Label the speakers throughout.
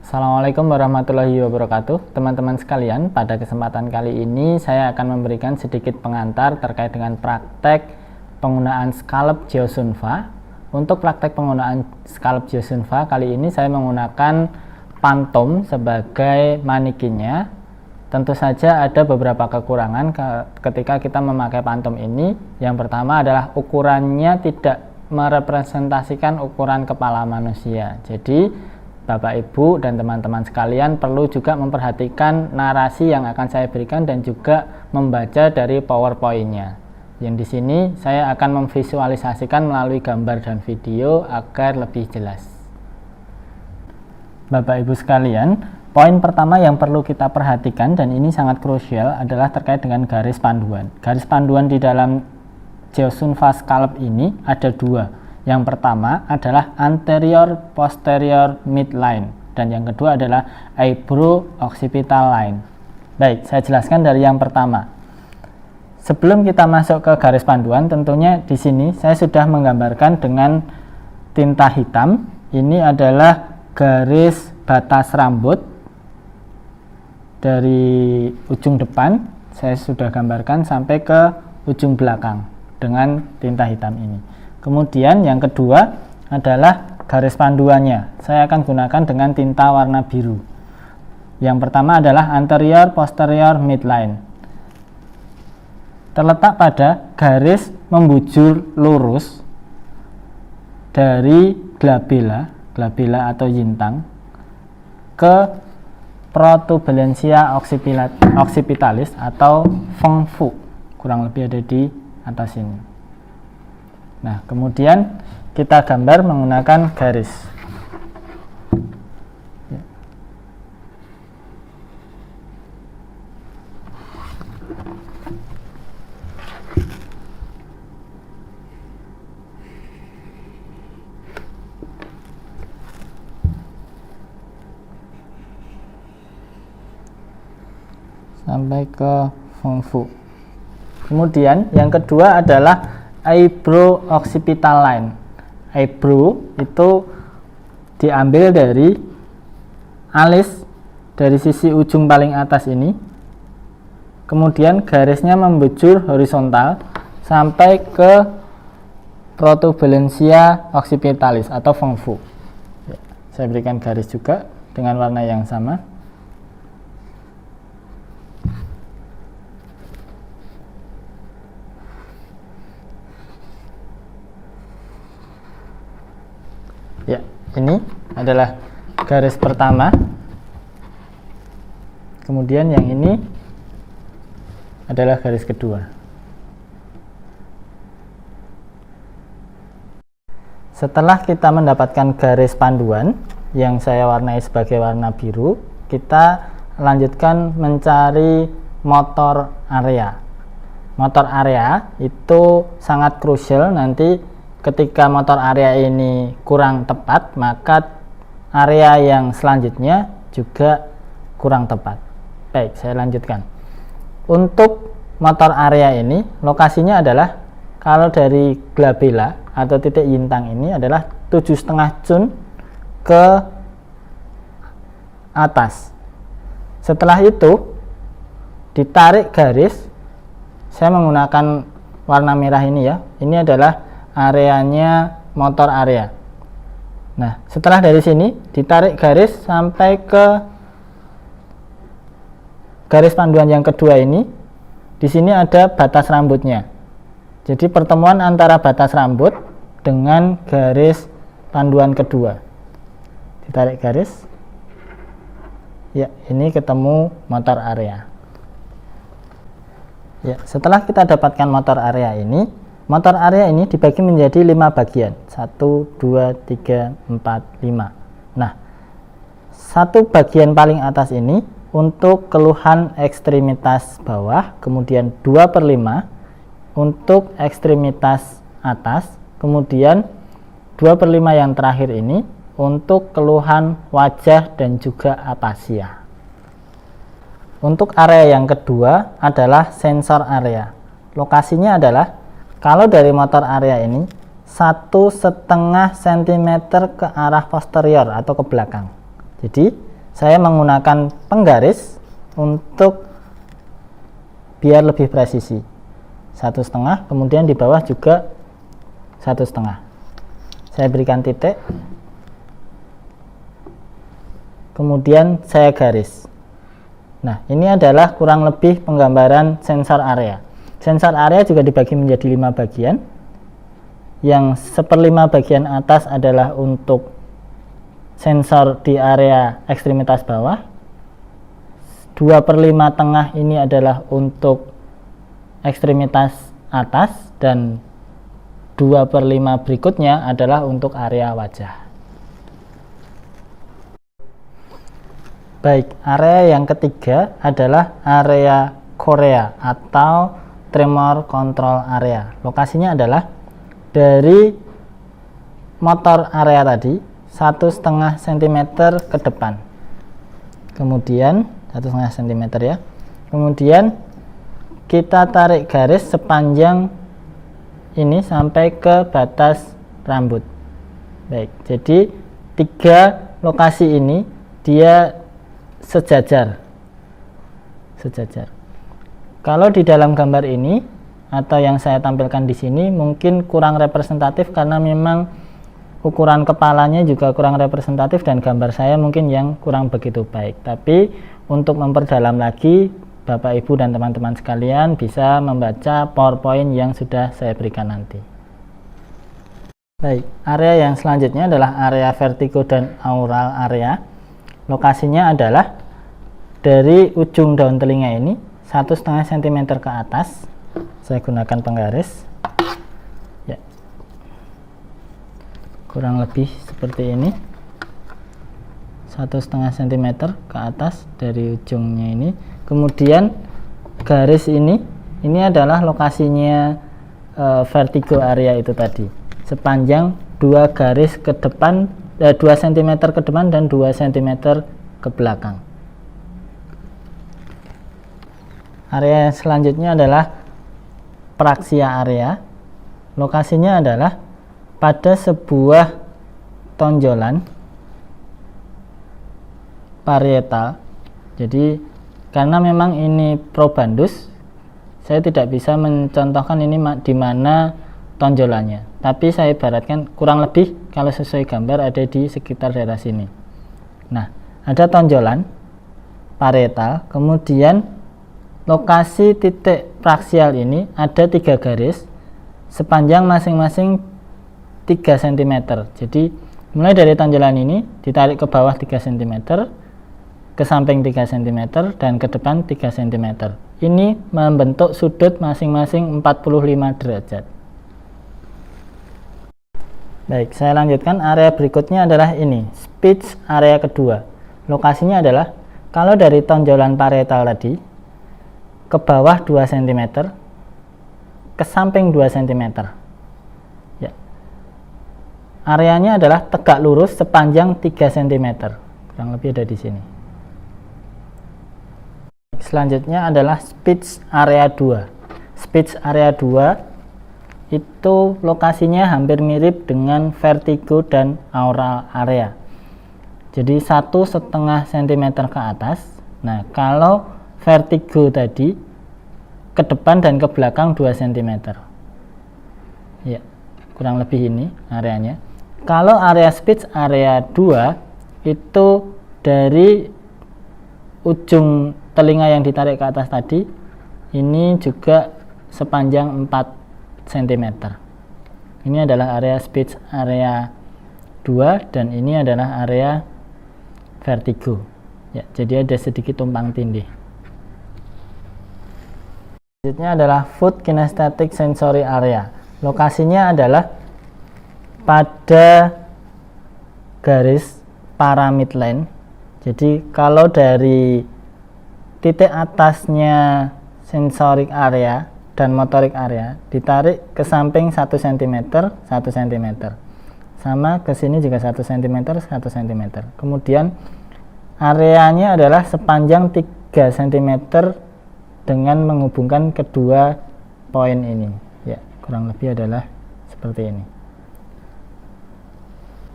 Speaker 1: Assalamualaikum warahmatullahi wabarakatuh. Teman-teman sekalian, pada kesempatan kali ini saya akan memberikan sedikit pengantar terkait dengan praktek penggunaan scallop geosunva. Untuk praktek penggunaan scallop geosunva kali ini saya menggunakan Phantom sebagai manikinnya. Tentu saja ada beberapa kekurangan ketika kita memakai Phantom ini. Yang pertama adalah ukurannya tidak merepresentasikan ukuran kepala manusia. Jadi Bapak Ibu dan teman-teman sekalian perlu juga memperhatikan narasi yang akan saya berikan dan juga membaca dari PowerPoint-nya. Yang di sini saya akan memvisualisasikan melalui gambar dan video agar lebih jelas. Bapak Ibu sekalian, poin pertama yang perlu kita perhatikan dan ini sangat krusial adalah terkait dengan garis panduan. Garis panduan di dalam geosunva scallop ini ada dua. Yang pertama adalah anterior posterior midline dan yang kedua adalah eyebrow occipital line. Baik, saya jelaskan dari yang pertama. Sebelum kita masuk ke garis panduan, tentunya di sini saya sudah menggambarkan dengan tinta hitam. Ini adalah garis batas rambut dari ujung depan. Saya sudah gambarkan sampai ke ujung belakang dengan tinta hitam ini. Kemudian yang kedua adalah garis panduannya. Saya akan gunakan dengan tinta warna biru. Yang pertama adalah anterior posterior midline. Terletak pada garis membujur lurus dari glabella atau yintang ke protuberansia occipitalis atau feng fu. Kurang lebih ada di atas ini. Nah, kemudian kita gambar menggunakan garis. Sampai ke feng fu. Kemudian yang kedua adalah eyebrow occipital line. Eyebrow itu diambil dari alis dari sisi ujung paling atas ini. Kemudian garisnya membujur horizontal sampai ke protuberansia occipitalis atau feng fu. Saya berikan garis juga dengan warna yang sama. Ya, ini adalah garis pertama. Kemudian yang ini adalah garis kedua. Setelah kita mendapatkan garis panduan yang saya warnai sebagai warna biru, kita lanjutkan mencari motor area. Motor area itu sangat krusial nanti. Ketika motor area ini kurang tepat, maka area yang selanjutnya juga kurang tepat. Baik, saya lanjutkan. Untuk motor area ini, lokasinya adalah kalau dari glabella atau titik yintang ini adalah 7,5 cun ke atas. Setelah itu, ditarik garis. Saya menggunakan warna merah ini ya. Ini adalah areanya motor area. Nah, setelah dari sini ditarik garis sampai ke garis panduan yang kedua ini. Di sini ada batas rambutnya. Jadi pertemuan antara batas rambut dengan garis panduan kedua. Ditarik garis. Ya, ini ketemu motor area. Ya, setelah kita dapatkan motor area ini, motor area ini dibagi menjadi 5 bagian. 1, 2, 3, 4, 5. Nah, satu bagian paling atas ini untuk keluhan ekstremitas bawah, kemudian 2/5 untuk ekstremitas atas, kemudian 2/5 yang terakhir ini untuk keluhan wajah dan juga apasia. Untuk area yang kedua adalah sensor area. Lokasinya adalah kalau dari motor area ini 1,5 cm ke arah posterior atau ke belakang. Jadi Saya menggunakan penggaris untuk biar lebih presisi. 1,5, kemudian di bawah juga 1,5. Saya berikan titik, kemudian saya garis. Nah, ini adalah kurang lebih penggambaran sensor area. Sensor area juga dibagi menjadi 5 bagian. Yang 1/5 bagian atas adalah untuk sensor di area ekstremitas bawah. 2/5 tengah ini adalah untuk ekstremitas atas, dan 2/5 berikutnya adalah untuk area wajah. Baik, area yang ketiga adalah area Korea atau tremor control area. Lokasinya adalah dari motor area tadi 1,5 cm ke depan, kemudian 1,5 cm ya, kemudian kita tarik garis sepanjang ini sampai ke batas rambut. Baik, jadi 3 lokasi ini dia sejajar. Kalau di dalam gambar ini atau yang saya tampilkan di sini mungkin kurang representatif karena memang ukuran kepalanya juga kurang representatif dan gambar saya mungkin yang kurang begitu baik. Tapi untuk memperdalam lagi, Bapak Ibu dan teman-teman sekalian bisa membaca PowerPoint yang sudah saya berikan nanti. Baik, area yang selanjutnya adalah area vertigo dan aural area. Lokasinya adalah dari ujung daun telinga ini 1,5 cm ke atas. Saya gunakan penggaris ya, kurang lebih seperti ini, 1,5 cm ke atas dari ujungnya ini. Kemudian garis ini adalah lokasinya vertigo area itu tadi, sepanjang 2 garis ke depan, 2 cm ke depan dan 2 cm ke belakang. Area selanjutnya adalah praksia area. Lokasinya adalah pada sebuah tonjolan parietal. Jadi karena memang ini probandus, saya tidak bisa mencontohkan ini di mana tonjolannya, tapi saya ibaratkan kurang lebih kalau sesuai gambar ada di sekitar daerah sini. Nah, ada tonjolan parietal, kemudian lokasi titik praksial ini ada 3 garis sepanjang masing-masing 3 cm. Jadi mulai dari tonjolan ini ditarik ke bawah 3 cm, ke samping 3 cm, dan ke depan 3 cm. Ini membentuk sudut masing-masing 45 derajat. Baik, saya lanjutkan. Area berikutnya adalah ini, speech area kedua. Lokasinya adalah kalau dari tonjolan parietal tadi ke bawah 2 cm, ke samping 2 cm ya. Areanya adalah tegak lurus sepanjang 3 cm, kurang lebih ada di sini. Selanjutnya adalah speech area 2. Speech area 2 itu lokasinya hampir mirip dengan vertigo dan aural area. Jadi 1,5 cm ke atas. Nah, kalau vertigo tadi ke depan dan ke belakang 2 cm ya, kurang lebih ini areanya. Kalau area speech area 2 itu dari ujung telinga yang ditarik ke atas tadi, ini juga sepanjang 4 cm. Ini adalah area speech area 2 dan ini adalah area vertigo ya, jadi ada sedikit tumpang tindih. Selanjutnya adalah foot kinesthetic sensory area. Lokasinya adalah pada garis para midline. Jadi kalau dari titik atasnya sensoric area dan motorik area ditarik ke samping 1 cm, 1 cm. Sama ke sini juga 1 cm, 1 cm. Kemudian areanya adalah sepanjang 3 cm dengan menghubungkan kedua poin ini ya, kurang lebih adalah seperti ini.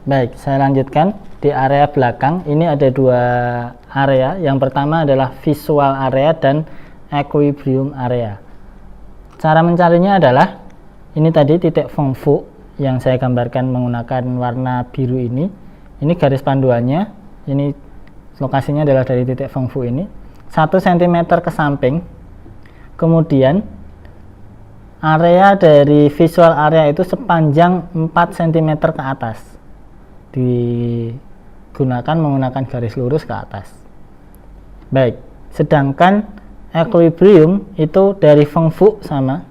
Speaker 1: Baik, saya lanjutkan. Di area belakang ini ada dua area. Yang pertama adalah visual area dan equilibrium area. Cara mencarinya adalah ini tadi titik Feng Fu yang saya gambarkan menggunakan warna biru ini. Ini garis panduannya. Ini lokasinya adalah dari titik Feng Fu ini. 1 cm ke samping. Kemudian area dari visual area itu sepanjang 4 cm ke atas. Digunakan menggunakan garis lurus ke atas. Baik, sedangkan equilibrium itu dari Feng Fu sama,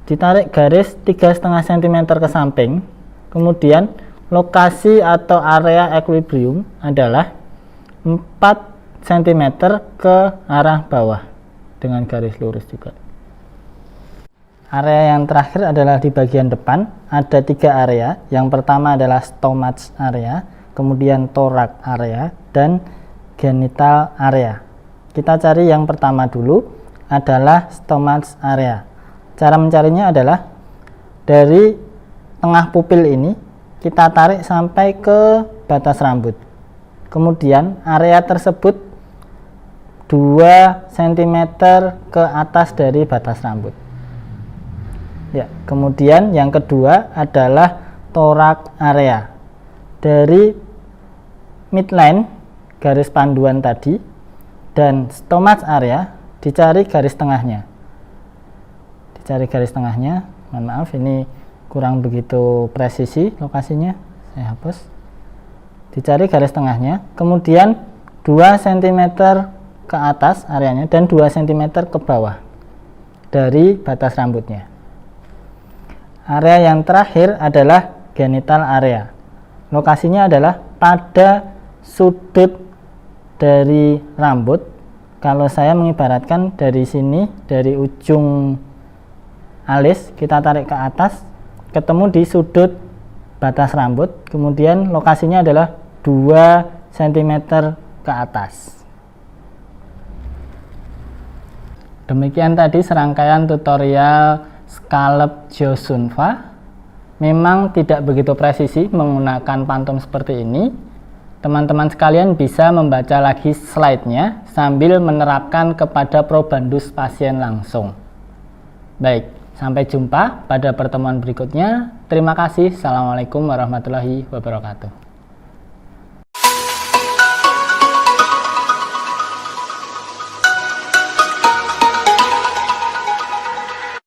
Speaker 1: ditarik garis 3,5 cm ke samping. Kemudian lokasi atau area equilibrium adalah 4 cm ke arah bawah dengan garis lurus juga. Area yang terakhir adalah di bagian depan. Ada 3 area. Yang pertama adalah stomach area, kemudian thorax area, dan genital area. Kita cari yang pertama dulu, adalah stomach area. Cara mencarinya adalah dari tengah pupil ini kita tarik sampai ke batas rambut. Kemudian area tersebut 2 cm ke atas dari batas rambut. Ya, kemudian yang kedua adalah thorax area. Dari midline garis panduan tadi dan stomach area dicari garis tengahnya. Mohon maaf ini kurang begitu presisi lokasinya. Saya hapus. Dicari garis tengahnya, kemudian 2 cm ke atas areanya dan 2 cm ke bawah dari batas rambutnya. Area yang terakhir adalah genital area. Lokasinya adalah pada sudut dari rambut. Kalau saya mengibaratkan dari sini, dari ujung alis kita tarik ke atas, ketemu di sudut batas rambut, kemudian lokasinya adalah 2 cm ke atas. Demikian tadi serangkaian tutorial scallop Geosunva. Memang tidak begitu presisi menggunakan pantum seperti ini. Teman-teman sekalian bisa membaca lagi slide-nya sambil menerapkan kepada probandus pasien langsung. Baik, sampai jumpa pada pertemuan berikutnya. Terima kasih. Assalamualaikum warahmatullahi wabarakatuh.